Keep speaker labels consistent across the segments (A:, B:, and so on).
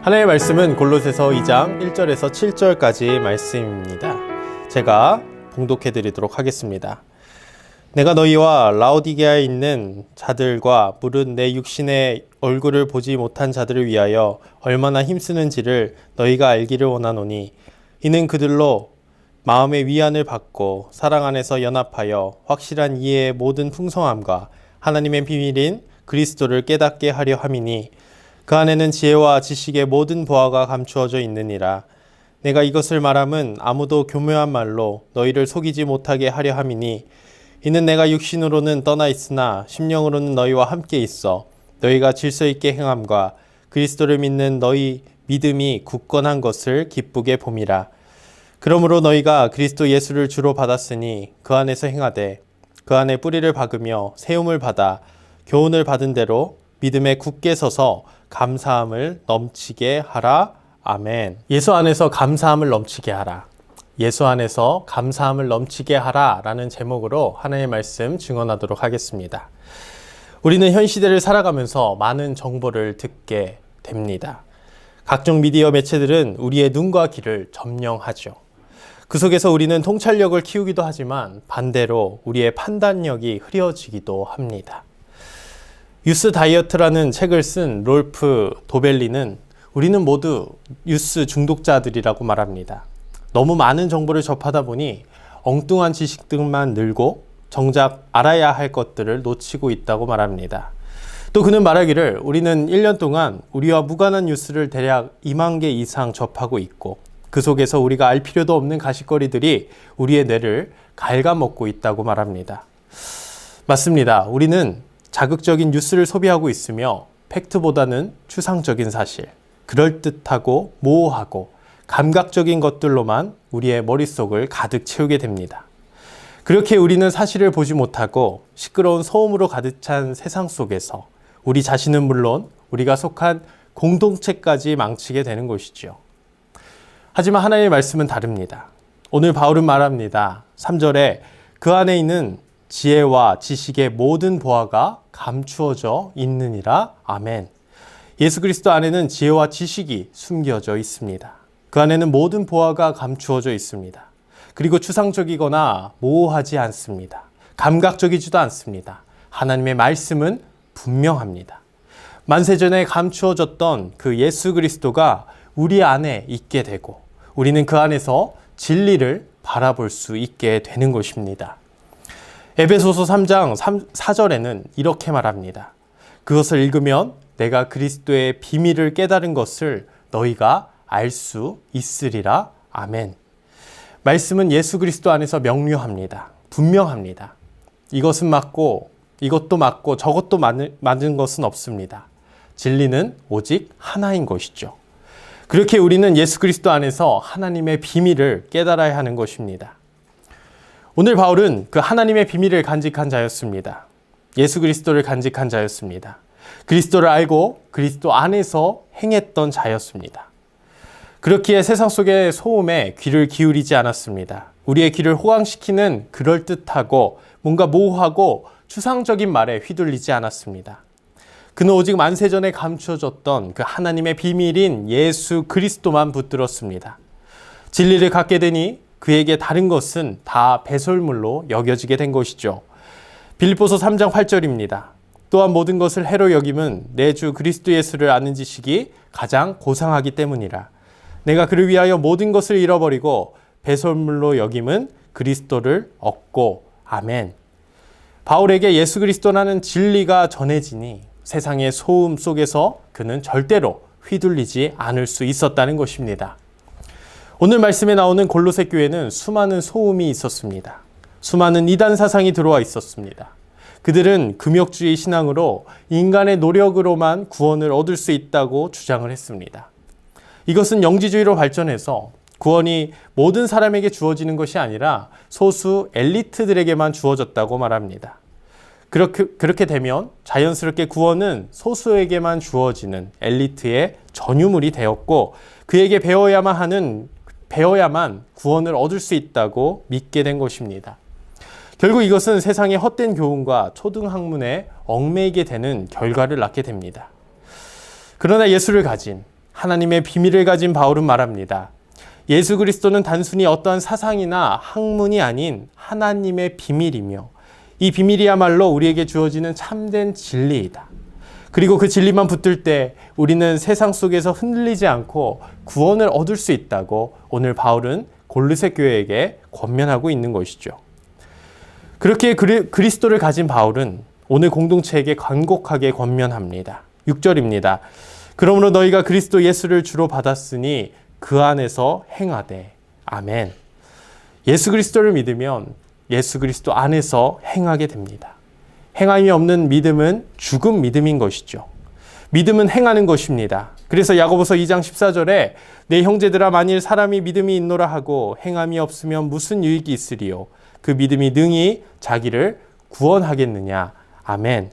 A: 하나님의 말씀은 골로새서 2장 1절에서 7절까지 말씀입니다. 제가 봉독해 드리도록 하겠습니다. 내가 너희와 라오디게아에 있는 자들과 무릇 내 육신의 얼굴을 보지 못한 자들을 위하여 얼마나 힘쓰는지를 너희가 알기를 원하노니, 이는 그들로 마음의 위안을 받고 사랑 안에서 연합하여 확실한 이해의 모든 풍성함과 하나님의 비밀인 그리스도를 깨닫게 하려 함이니, 그 안에는 지혜와 지식의 모든 보화가 감추어져 있느니라. 내가 이것을 말함은 아무도 교묘한 말로 너희를 속이지 못하게 하려 함이니, 이는 내가 육신으로는 떠나 있으나 심령으로는 너희와 함께 있어 너희가 질서 있게 행함과 그리스도를 믿는 너희 믿음이 굳건한 것을 기쁘게 봄이라. 그러므로 너희가 그리스도 예수를 주로 받았으니 그 안에서 행하되 그 안에 뿌리를 박으며 세움을 받아 교훈을 받은 대로 믿음에 굳게 서서 감사함을 넘치게 하라. 아멘. 예수 안에서 감사함을 넘치게 하라. 예수 안에서 감사함을 넘치게 하라 라는 제목으로 하나님의 말씀 증언하도록 하겠습니다. 우리는 현 시대를 살아가면서 많은 정보를 듣게 됩니다. 각종 미디어 매체들은 우리의 눈과 귀를 점령하죠. 그 속에서 우리는 통찰력을 키우기도 하지만 반대로 우리의 판단력이 흐려지기도 합니다. 유스 다이어트라는 책을 쓴 롤프 도벨리는 우리는 모두 뉴스 중독자들이라고 말합니다. 너무 많은 정보를 접하다 보니 엉뚱한 지식들만 늘고 정작 알아야 할 것들을 놓치고 있다고 말합니다. 또 그는 말하기를 우리는 1년 동안 우리와 무관한 뉴스를 대략 2만 개 이상 접하고 있고, 그 속에서 우리가 알 필요도 없는 가십거리들이 우리의 뇌를 갉아먹고 있다고 말합니다. 맞습니다. 우리는 자극적인 뉴스를 소비하고 있으며 팩트보다는 추상적인 사실, 그럴듯하고 모호하고 감각적인 것들로만 우리의 머릿속을 가득 채우게 됩니다. 그렇게 우리는 사실을 보지 못하고 시끄러운 소음으로 가득 찬 세상 속에서 우리 자신은 물론 우리가 속한 공동체까지 망치게 되는 것이죠. 하지만 하나님의 말씀은 다릅니다. 오늘 바울은 말합니다. 3절에 그 안에 있는 지혜와 지식의 모든 보화가 감추어져 있느니라. 아멘. 예수 그리스도 안에는 지혜와 지식이 숨겨져 있습니다. 그 안에는 모든 보화가 감추어져 있습니다. 그리고 추상적이거나 모호하지 않습니다. 감각적이지도 않습니다. 하나님의 말씀은 분명합니다. 만세전에 감추어졌던 그 예수 그리스도가 우리 안에 있게 되고 우리는 그 안에서 진리를 바라볼 수 있게 되는 것입니다. 에베소서 3장 4절에는 이렇게 말합니다. 그것을 읽으면 내가 그리스도의 비밀을 깨달은 것을 너희가 알 수 있으리라. 아멘. 말씀은 예수 그리스도 안에서 명료합니다. 분명합니다. 이것은 맞고 이것도 맞고 저것도 맞은 것은 없습니다. 진리는 오직 하나인 것이죠. 그렇게 우리는 예수 그리스도 안에서 하나님의 비밀을 깨달아야 하는 것입니다. 오늘 바울은 그 하나님의 비밀을 간직한 자였습니다. 예수 그리스도를 간직한 자였습니다. 그리스도를 알고 그리스도 안에서 행했던 자였습니다. 그렇기에 세상 속의 소음에 귀를 기울이지 않았습니다. 우리의 귀를 호강시키는 그럴듯하고 뭔가 모호하고 추상적인 말에 휘둘리지 않았습니다. 그는 오직 만세전에 감추어졌던 그 하나님의 비밀인 예수 그리스도만 붙들었습니다. 진리를 갖게 되니 그에게 다른 것은 다 배설물로 여겨지게 된 것이죠. 빌립보서 3장 8절입니다. 또한 모든 것을 해로 여김은 내 주 그리스도 예수를 아는 지식이 가장 고상하기 때문이라. 내가 그를 위하여 모든 것을 잃어버리고 배설물로 여김은 그리스도를 얻고. 아멘. 바울에게 예수 그리스도라는 진리가 전해지니 세상의 소음 속에서 그는 절대로 휘둘리지 않을 수 있었다는 것입니다. 오늘 말씀에 나오는 골로새 교회는 수많은 소음이 있었습니다. 수많은 이단 사상이 들어와 있었습니다. 그들은 금욕주의 신앙으로 인간의 노력으로만 구원을 얻을 수 있다고 주장을 했습니다. 이것은 영지주의로 발전해서 구원이 모든 사람에게 주어지는 것이 아니라 소수 엘리트들에게만 주어졌다고 말합니다. 그렇게 되면 자연스럽게 구원은 소수에게만 주어지는 엘리트의 전유물이 되었고, 그에게 배워야만 구원을 얻을 수 있다고 믿게 된 것입니다. 결국 이것은 세상의 헛된 교훈과 초등학문에 얽매이게 되는 결과를 낳게 됩니다. 그러나 예수를 가진 하나님의 비밀을 가진 바울은 말합니다. 예수 그리스도는 단순히 어떠한 사상이나 학문이 아닌 하나님의 비밀이며 이 비밀이야말로 우리에게 주어지는 참된 진리이다. 그리고 그 진리만 붙들 때 우리는 세상 속에서 흔들리지 않고 구원을 얻을 수 있다고 오늘 바울은 골로새 교회에게 권면하고 있는 것이죠. 그렇게 그리스도를 가진 바울은 오늘 공동체에게 간곡하게 권면합니다. 6절입니다. 그러므로 너희가 그리스도 예수를 주로 받았으니 그 안에서 행하되. 아멘. 예수 그리스도를 믿으면 예수 그리스도 안에서 행하게 됩니다. 행함이 없는 믿음은 죽은 믿음인 것이죠. 믿음은 행하는 것입니다. 그래서 야고보서 2장 14절에 내 형제들아 만일 사람이 믿음이 있노라 하고 행함이 없으면 무슨 유익이 있으리요. 그 믿음이 능히 자기를 구원하겠느냐. 아멘.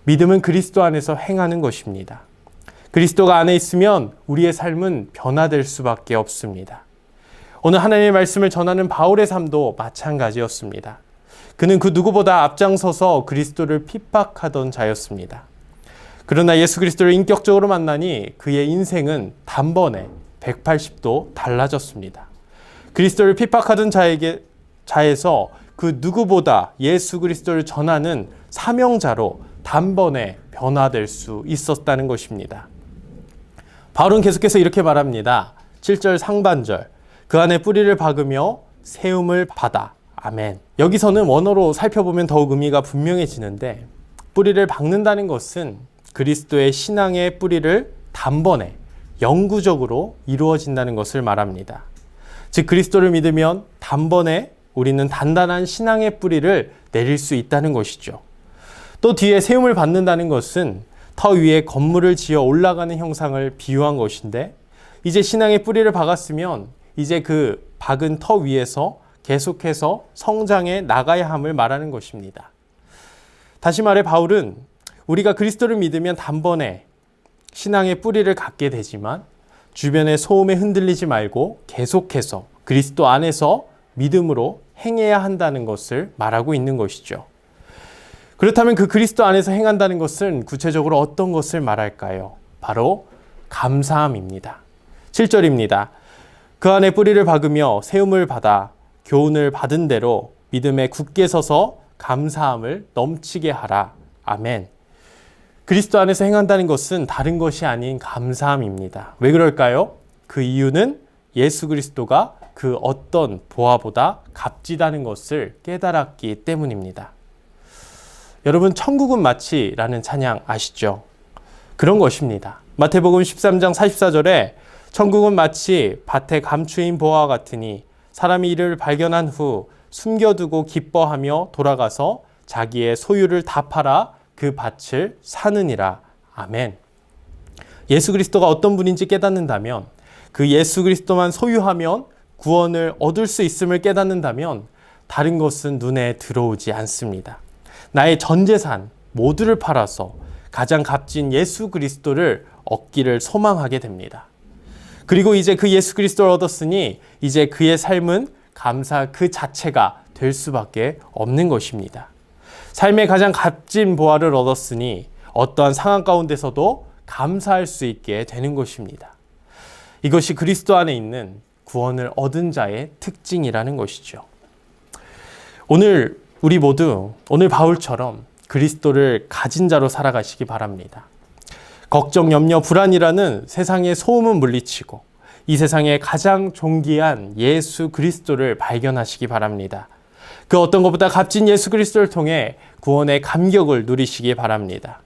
A: 믿음은 그리스도 안에서 행하는 것입니다. 그리스도가 안에 있으면 우리의 삶은 변화될 수밖에 없습니다. 오늘 하나님의 말씀을 전하는 바울의 삶도 마찬가지였습니다. 그는 그 누구보다 앞장서서 그리스도를 핍박하던 자였습니다. 그러나 예수 그리스도를 인격적으로 만나니 그의 인생은 단번에 180도 달라졌습니다. 그리스도를 핍박하던 자에서 그 누구보다 예수 그리스도를 전하는 사명자로 단번에 변화될 수 있었다는 것입니다. 바울은 계속해서 이렇게 말합니다. 7절 상반절. 그 안에 뿌리를 박으며 세움을 받아. 아멘. 여기서는 원어로 살펴보면 더욱 의미가 분명해지는데 뿌리를 박는다는 것은 그리스도의 신앙의 뿌리를 단번에 영구적으로 이루어진다는 것을 말합니다. 즉 그리스도를 믿으면 단번에 우리는 단단한 신앙의 뿌리를 내릴 수 있다는 것이죠. 또 뒤에 세움을 받는다는 것은 터 위에 건물을 지어 올라가는 형상을 비유한 것인데 이제 신앙의 뿌리를 박았으면 이제 그 박은 터 위에서 계속해서 성장해 나가야 함을 말하는 것입니다. 다시 말해 바울은 우리가 그리스도를 믿으면 단번에 신앙의 뿌리를 갖게 되지만 주변의 소음에 흔들리지 말고 계속해서 그리스도 안에서 믿음으로 행해야 한다는 것을 말하고 있는 것이죠. 그렇다면 그 그리스도 안에서 행한다는 것은 구체적으로 어떤 것을 말할까요? 바로 감사함입니다. 7절입니다. 그 안에 뿌리를 박으며 세움을 받아 교훈을 받은 대로 믿음에 굳게 서서 감사함을 넘치게 하라. 아멘. 그리스도 안에서 행한다는 것은 다른 것이 아닌 감사함입니다. 왜 그럴까요? 그 이유는 예수 그리스도가 그 어떤 보화보다 값지다는 것을 깨달았기 때문입니다. 여러분 천국은 마치라는 찬양 아시죠? 그런 것입니다. 마태복음 13장 44절에 천국은 마치 밭에 감추인 보화와 같으니 사람이 이를 발견한 후 숨겨두고 기뻐하며 돌아가서 자기의 소유를 다 팔아 그 밭을 사느니라. 아멘. 예수 그리스도가 어떤 분인지 깨닫는다면 그 예수 그리스도만 소유하면 구원을 얻을 수 있음을 깨닫는다면 다른 것은 눈에 들어오지 않습니다. 나의 전 재산 모두를 팔아서 가장 값진 예수 그리스도를 얻기를 소망하게 됩니다. 그리고 이제 그 예수 그리스도를 얻었으니 이제 그의 삶은 감사 그 자체가 될 수밖에 없는 것입니다. 삶의 가장 값진 보화를 얻었으니 어떠한 상황 가운데서도 감사할 수 있게 되는 것입니다. 이것이 그리스도 안에 있는 구원을 얻은 자의 특징이라는 것이죠. 오늘 우리 모두 오늘 바울처럼 그리스도를 가진 자로 살아가시기 바랍니다. 걱정, 염려, 불안이라는 세상의 소음은 물리치고 이 세상의 가장 존귀한 예수 그리스도를 발견하시기 바랍니다. 그 어떤 것보다 값진 예수 그리스도를 통해 구원의 감격을 누리시기 바랍니다.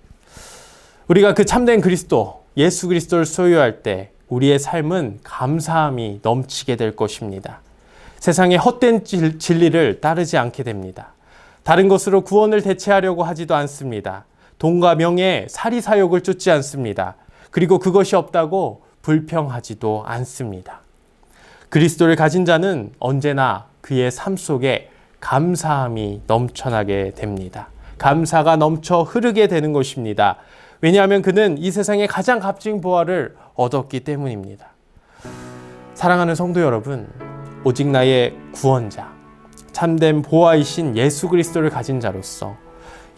A: 우리가 그 참된 그리스도, 예수 그리스도를 소유할 때 우리의 삶은 감사함이 넘치게 될 것입니다. 세상의 헛된 진리를 따르지 않게 됩니다. 다른 것으로 구원을 대체하려고 하지도 않습니다. 돈과 명예, 사리사욕을 쫓지 않습니다. 그리고 그것이 없다고 불평하지도 않습니다. 그리스도를 가진 자는 언제나 그의 삶 속에 감사함이 넘쳐나게 됩니다. 감사가 넘쳐 흐르게 되는 것입니다. 왜냐하면 그는 이 세상의 가장 값진 보화를 얻었기 때문입니다. 사랑하는 성도 여러분, 오직 나의 구원자, 참된 보화이신 예수 그리스도를 가진 자로서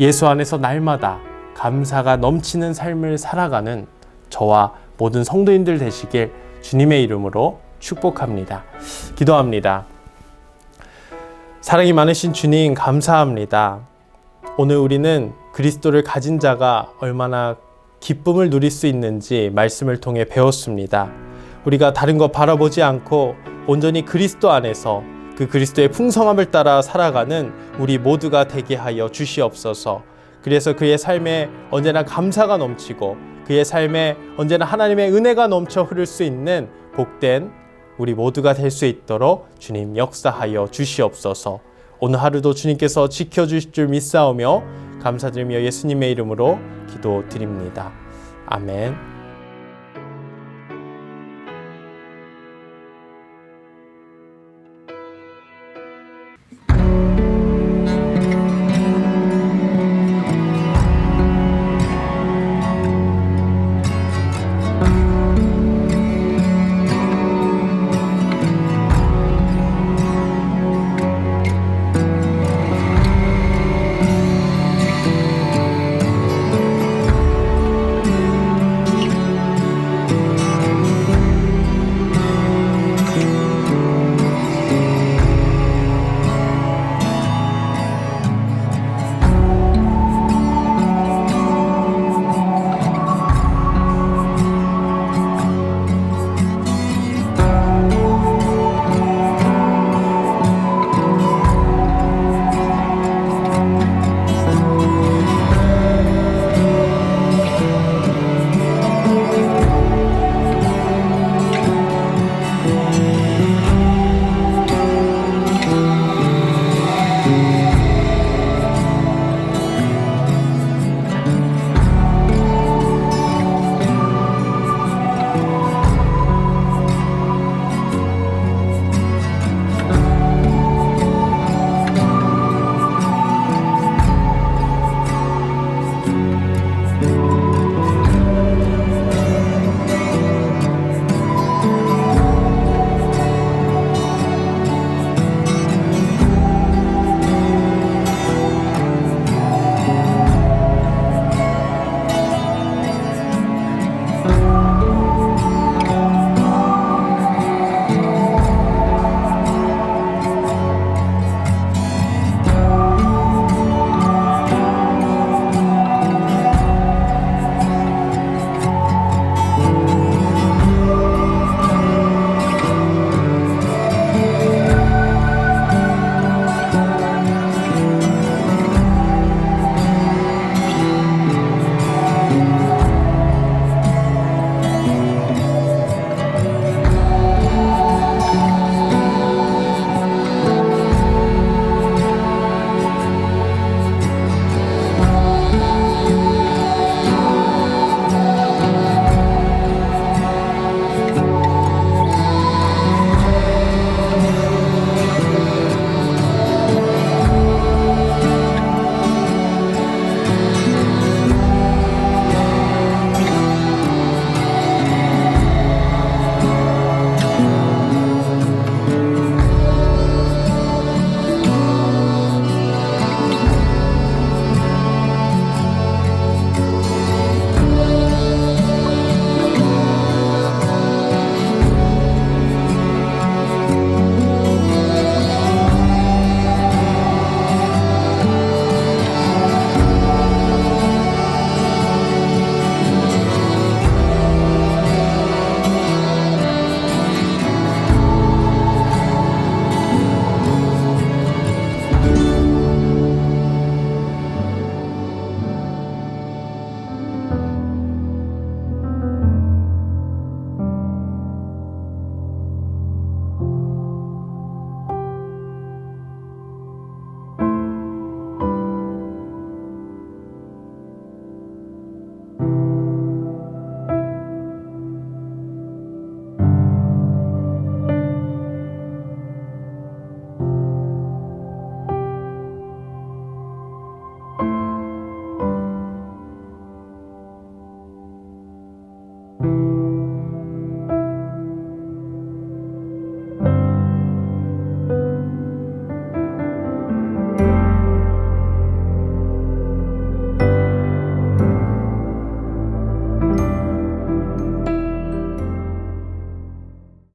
A: 예수 안에서 날마다 감사가 넘치는 삶을 살아가는 저와 모든 성도인들 되시길 주님의 이름으로 축복합니다. 기도합니다. 사랑이 많으신 주님, 감사합니다. 오늘 우리는 그리스도를 가진 자가 얼마나 기쁨을 누릴 수 있는지 말씀을 통해 배웠습니다. 우리가 다른 것 바라보지 않고 온전히 그리스도 안에서 그 그리스도의 풍성함을 따라 살아가는 우리 모두가 되게 하여 주시옵소서. 그래서 그의 삶에 언제나 감사가 넘치고 그의 삶에 언제나 하나님의 은혜가 넘쳐 흐를 수 있는 복된 우리 모두가 될 수 있도록 주님 역사하여 주시옵소서. 오늘 하루도 주님께서 지켜주실 줄 믿사오며 감사드리며 예수님의 이름으로 기도드립니다. 아멘.